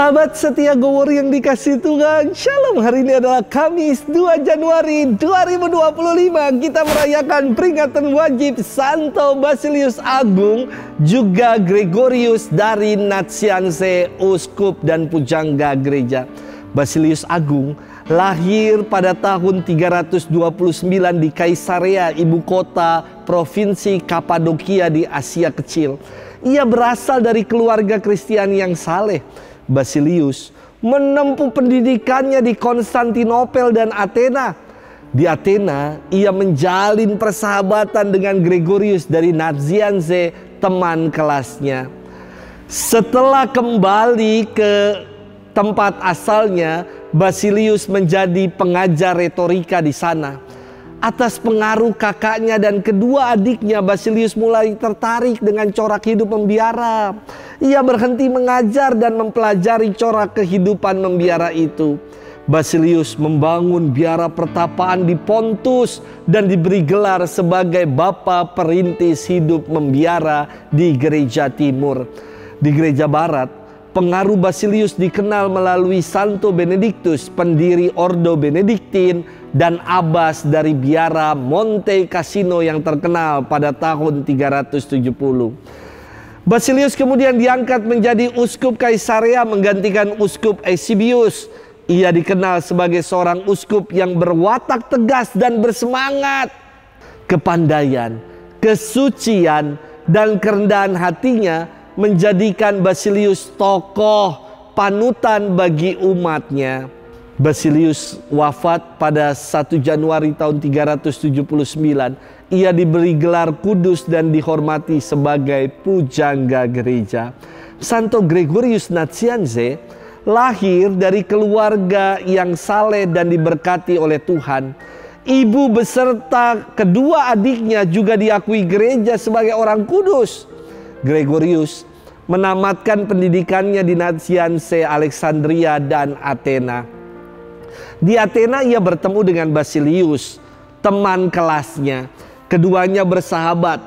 Sahabat setia Go Word yang dikasih Tuhan, Shalom. Hari ini adalah Kamis 2 Januari 2025. Kita merayakan peringatan wajib Santo Basilius Agung, juga Gregorius dari Nazianze, uskup dan pujangga gereja. Basilius Agung lahir pada tahun 329 di Kaisarea, ibu kota provinsi Kapadokia di Asia Kecil. Ia berasal dari keluarga Kristiani yang saleh. Basilius menempuh pendidikannya di Konstantinopel dan Athena. Di Athena, ia menjalin persahabatan dengan Gregorius dari Nazianze, teman kelasnya. Setelah kembali ke tempat asalnya, Basilius menjadi pengajar retorika di sana. Atas pengaruh kakaknya dan kedua adiknya, Basilius mulai tertarik dengan corak hidup membiara. Ia berhenti mengajar dan mempelajari corak kehidupan membiara itu. Basilius membangun biara pertapaan di Pontus dan diberi gelar sebagai Bapa Perintis Hidup Membiara di Gereja Timur. Di Gereja Barat, pengaruh Basilius dikenal melalui Santo Benedictus, pendiri Ordo Benediktin, dan abbas dari biara Monte Cassino yang terkenal pada tahun 370. Basilius kemudian diangkat menjadi uskup Kaisarea menggantikan uskup Eusebius. Ia dikenal sebagai seorang uskup yang berwatak tegas dan bersemangat. Kepandaian, kesucian, dan kerendahan hatinya menjadikan Basilius tokoh panutan bagi umatnya. Basilius wafat pada 1 Januari tahun 379. Ia diberi gelar kudus dan dihormati sebagai pujangga gereja. Santo Gregorius Nazianze lahir dari keluarga yang saleh dan diberkati oleh Tuhan. Ibu beserta kedua adiknya juga diakui gereja sebagai orang kudus. Gregorius menamatkan pendidikannya di Nazianze, Alexandria, dan Athena. Di Athena ia bertemu dengan Basilius, teman kelasnya. Keduanya bersahabat.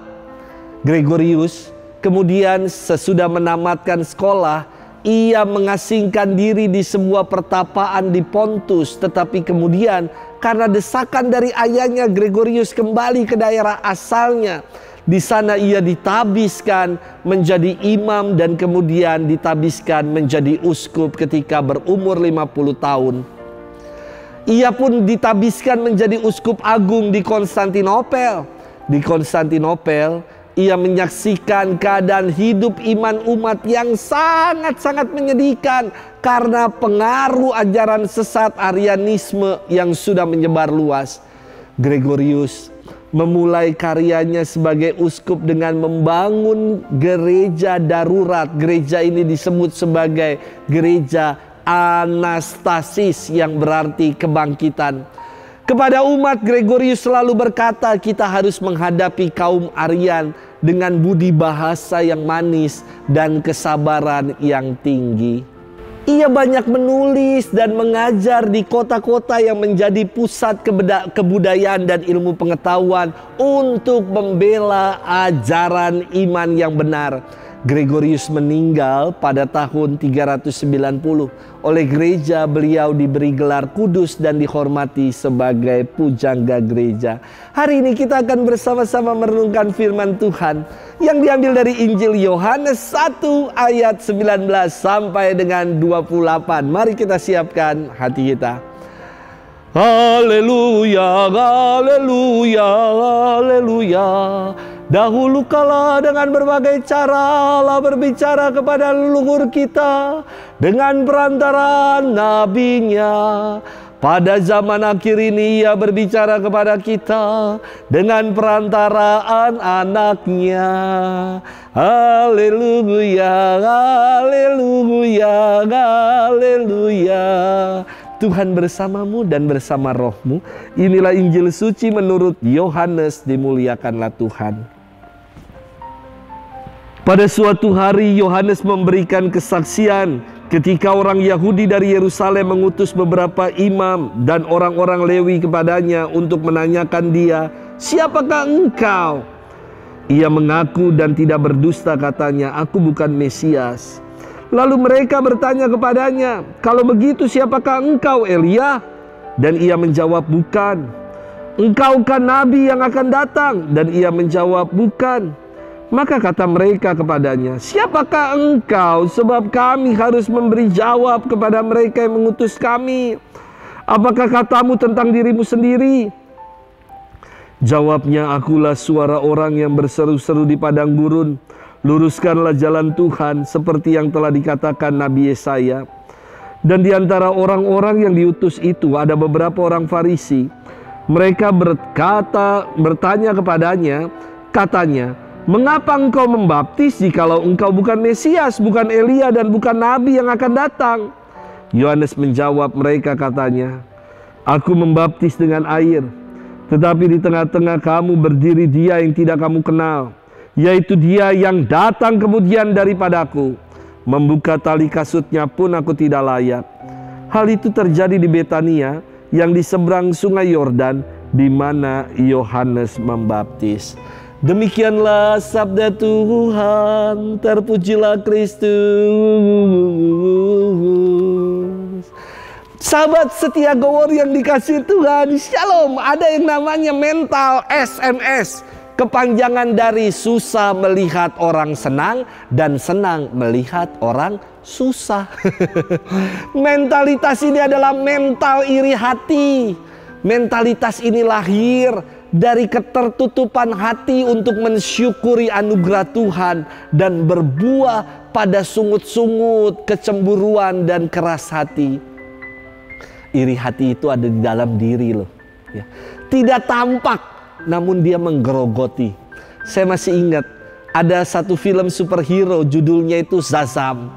Gregorius kemudian sesudah menamatkan sekolah, ia mengasingkan diri di sebuah pertapaan di Pontus. Tetapi kemudian karena desakan dari ayahnya, Gregorius kembali ke daerah asalnya. Di sana ia ditabiskan menjadi imam dan kemudian ditabiskan menjadi uskup ketika berumur 50 tahun. Ia pun ditabiskan menjadi uskup agung di Konstantinopel. Di Konstantinopel, ia menyaksikan keadaan hidup iman umat yang sangat-sangat menyedihkan karena pengaruh ajaran sesat Arianisme yang sudah menyebar luas. Gregorius memulai karyanya sebagai uskup dengan membangun gereja darurat. Gereja ini disebut sebagai gereja Anastasis yang berarti kebangkitan. Kepada umat, Gregorius selalu berkata, kita harus menghadapi kaum Arian dengan budi bahasa yang manis dan kesabaran yang tinggi. Ia banyak menulis dan mengajar di kota-kota yang menjadi pusat kebudayaan dan ilmu pengetahuan untuk membela ajaran iman yang benar. Gregorius meninggal pada tahun 390. Oleh gereja, beliau diberi gelar kudus dan dihormati sebagai pujangga gereja. Hari ini kita akan bersama-sama merenungkan firman Tuhan yang diambil dari Injil Yohanes 1 ayat 19 sampai dengan 28. Mari kita siapkan hati kita. Haleluya, haleluya, haleluya. Dahulu kala dengan berbagai cara Allah berbicara kepada leluhur kita dengan perantaraan nabinya. Pada zaman akhir ini ia berbicara kepada kita dengan perantaraan anaknya. Haleluya, haleluya, haleluya. Tuhan bersamamu dan bersama rohmu. Inilah Injil suci menurut Yohanes, dimuliakanlah Tuhan. Pada suatu hari Yohanes memberikan kesaksian ketika orang Yahudi dari Yerusalem mengutus beberapa imam dan orang-orang Lewi kepadanya untuk menanyakan dia, "Siapakah engkau?" Ia mengaku dan tidak berdusta, katanya, "Aku bukan Mesias." Lalu mereka bertanya kepadanya, "Kalau begitu siapakah engkau, Elia?" Dan ia menjawab, "Bukan." "Engkau kan nabi yang akan datang?" Dan ia menjawab, "Bukan." Maka kata mereka kepadanya, "Siapakah engkau? Sebab kami harus memberi jawab kepada mereka yang mengutus kami. Apakah katamu tentang dirimu sendiri?" Jawabnya, "Akulah suara orang yang berseru-seru di padang gurun. Luruskanlah jalan Tuhan, seperti yang telah dikatakan Nabi Yesaya." Dan di antara orang-orang yang diutus itu ada beberapa orang Farisi. Mereka bertanya kepadanya, katanya, "Mengapa engkau membaptis jikalau engkau bukan Mesias, bukan Elia, dan bukan Nabi yang akan datang?" Yohanes menjawab mereka, katanya, "Aku membaptis dengan air, tetapi di tengah-tengah kamu berdiri Dia yang tidak kamu kenal, yaitu Dia yang datang kemudian daripadaku. Membuka tali kasutnya pun aku tidak layak." Hal itu terjadi di Betania yang di seberang sungai Yordan, di mana Yohanes membaptis. Demikianlah sabda Tuhan, terpujilah Kristus. Sahabat setia Gowor yang dikasihi Tuhan, Shalom. Ada yang namanya mental SMS. Kepanjangan dari susah melihat orang senang dan senang melihat orang susah. Mentalitas ini adalah mental iri hati. Mentalitas ini lahir dari ketertutupan hati untuk mensyukuri anugerah Tuhan dan berbuah pada sungut-sungut, kecemburuan, dan keras hati. Iri hati itu ada di dalam diri loh. Ya. Tidak tampak, namun dia menggerogoti. Saya masih ingat ada satu film superhero, judulnya itu Shazam.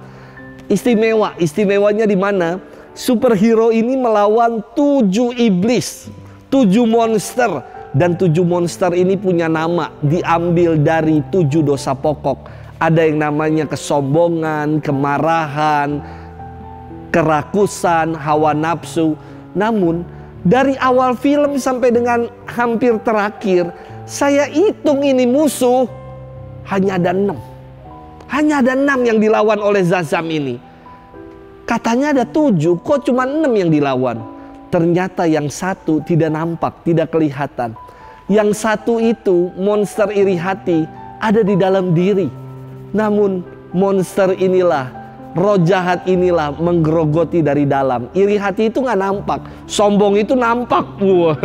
Istimewanya di mana superhero ini melawan 7 iblis, 7 monster, dan 7 monster ini punya nama diambil dari 7 dosa pokok. Ada yang namanya kesombongan, kemarahan, kerakusan, hawa nafsu. Namun dari awal film sampai dengan hampir terakhir, saya hitung ini musuh hanya ada 6. Hanya ada 6 yang dilawan oleh Shazam ini. Katanya ada 7, kok cuma 6 yang dilawan? Ternyata yang satu tidak nampak, tidak kelihatan. Yang satu itu monster iri hati ada di dalam diri. Namun monster inilah, roh jahat inilah menggerogoti dari dalam. Iri hati itu nggak nampak, sombong itu nampak. Wah,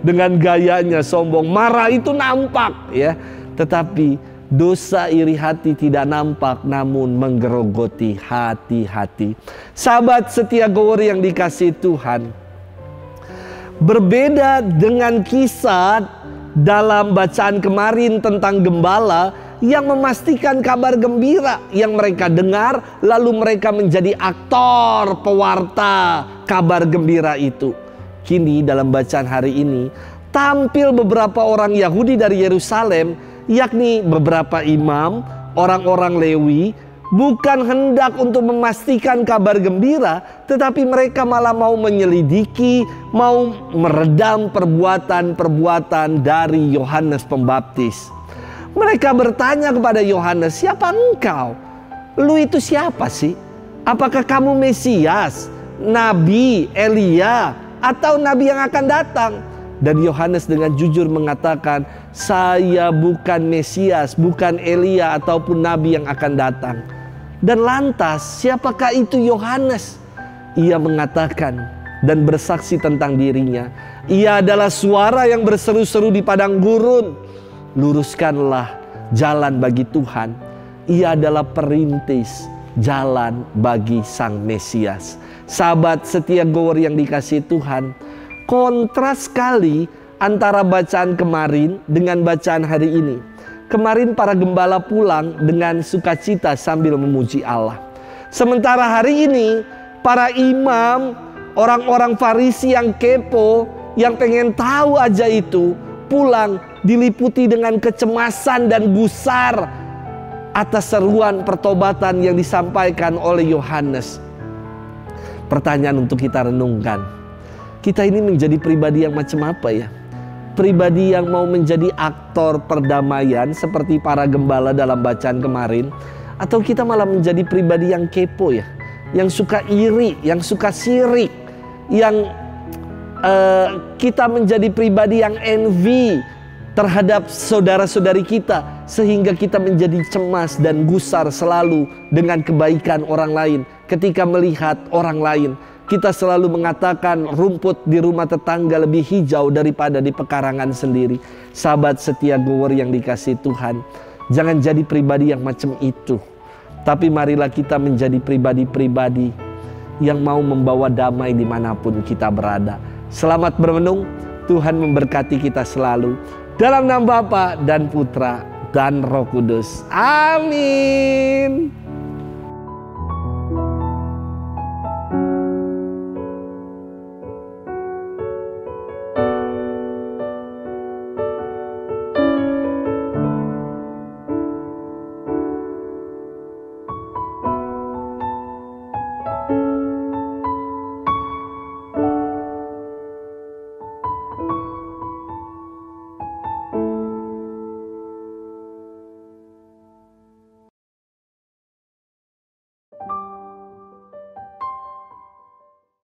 dengan gayanya sombong. Marah itu nampak, ya. Tetapi dosa iri hati tidak nampak, namun menggerogoti hati-hati. Sahabat setia Gowor yang dikasihi Tuhan, berbeda dengan kisah dalam bacaan kemarin tentang gembala yang memastikan kabar gembira yang mereka dengar, lalu mereka menjadi aktor pewarta kabar gembira itu. Kini dalam bacaan hari ini tampil beberapa orang Yahudi dari Yerusalem, yakni beberapa imam, orang-orang Lewi, bukan hendak untuk memastikan kabar gembira, tetapi mereka malah mau menyelidiki, mau meredam perbuatan-perbuatan dari Yohanes Pembaptis. Mereka bertanya kepada Yohanes, "Siapa engkau? Lu itu siapa sih? Apakah kamu Mesias, Nabi, Elia, atau Nabi yang akan datang?" Dan Yohanes dengan jujur mengatakan, "Saya bukan Mesias, bukan Elia, ataupun Nabi yang akan datang." Dan lantas siapakah itu Yohanes? Ia mengatakan dan bersaksi tentang dirinya, "Ia adalah suara yang berseru-seru di padang gurun, luruskanlah jalan bagi Tuhan." Ia adalah perintis jalan bagi Sang Mesias. Sahabat setia Gowor yang dikasihi Tuhan, kontras sekali antara bacaan kemarin dengan bacaan hari ini. Kemarin para gembala pulang dengan sukacita sambil memuji Allah. Sementara hari ini para imam, orang-orang Farisi yang kepo, yang pengen tahu aja itu, pulang diliputi dengan kecemasan dan gusar atas seruan pertobatan yang disampaikan oleh Yohanes. Pertanyaan untuk kita renungkan, kita ini menjadi pribadi yang macam apa ya? Pribadi yang mau menjadi aktor perdamaian seperti para gembala dalam bacaan kemarin, Atau kita malah menjadi pribadi yang kepo ya, yang suka iri, yang suka sirik, yang kita menjadi pribadi yang envy terhadap saudara-saudari kita, sehingga kita menjadi cemas dan gusar selalu dengan kebaikan orang lain. Ketika melihat orang lain, kita selalu mengatakan rumput di rumah tetangga lebih hijau daripada di pekarangan sendiri. Sahabat setia Gower yang dikasihi Tuhan, jangan jadi pribadi yang macam itu. Tapi marilah kita menjadi pribadi-pribadi yang mau membawa damai dimanapun kita berada. Selamat bermenung, Tuhan memberkati kita selalu. Dalam nama Bapa dan Putra dan Roh Kudus. Amin.